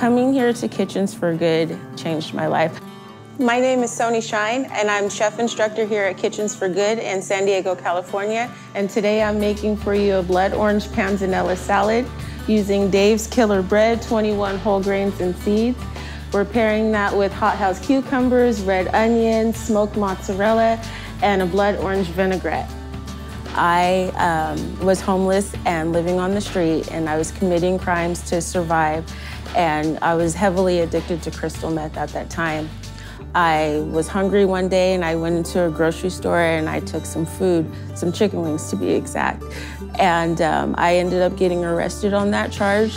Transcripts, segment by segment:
Coming here to Kitchens for Good changed my life. My name is Soni Shine, and I'm chef instructor here at Kitchens for Good in San Diego, California. And today I'm making for you a blood orange panzanella salad using Dave's Killer Bread, 21 whole grains and seeds. We're pairing that with hothouse cucumbers, red onions, smoked mozzarella, and a blood orange vinaigrette. I was homeless and living on the street, and I was committing crimes to survive, and I was heavily addicted to crystal meth at that time. I was hungry one day and I went into a grocery store and I took some food, some chicken wings to be exact. And I ended up getting arrested on that charge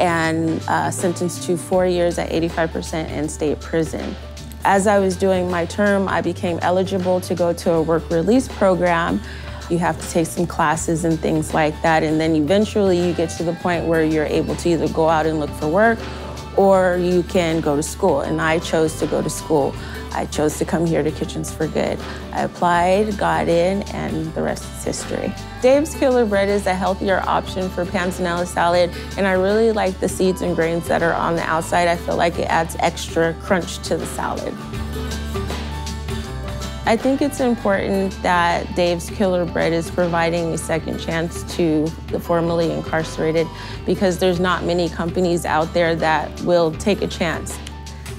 and sentenced to 4 years at 85% in state prison. As I was doing my term, I became eligible to go to a work release program. You have to take some classes and things like that, and then eventually you get to the point where you're able to either go out and look for work or you can go to school, and I chose to go to school. I chose to come here to Kitchens for Good. I applied, got in, and the rest is history. Dave's Killer Bread is a healthier option for panzanella salad, and I really like the seeds and grains that are on the outside. I feel like it adds extra crunch to the salad. I think it's important that Dave's Killer Bread is providing a second chance to the formerly incarcerated, because there's not many companies out there that will take a chance.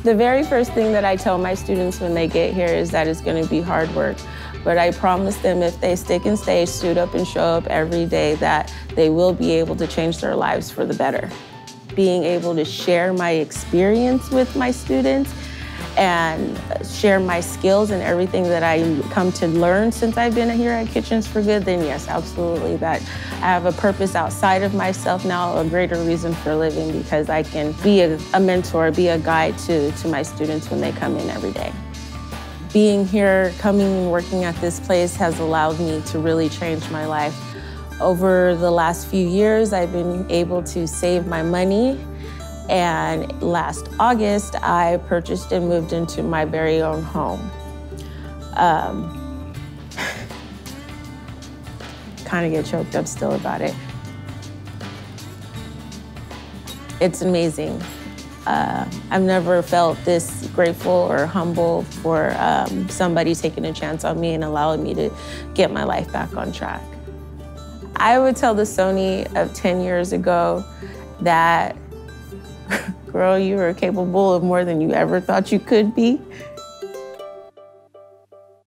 The very first thing that I tell my students when they get here is that it's going to be hard work, but I promise them if they stick and stay, suit up and show up every day, that they will be able to change their lives for the better. Being able to share my experience with my students and share my skills and everything that I come to learn since I've been here at Kitchens for Good, then yes, absolutely, that I have a purpose outside of myself now, a greater reason for living, because I can be a mentor, be a guide to my students when they come in every day. Being here, coming and working at this place has allowed me to really change my life. Over the last few years, I've been able to save my money. And last August, I purchased and moved into my very own home. Kind of get choked up still about it. It's amazing. I've never felt this grateful or humble for somebody taking a chance on me and allowing me to get my life back on track. I would tell the Soni of 10 years ago that, girl, you are capable of more than you ever thought you could be.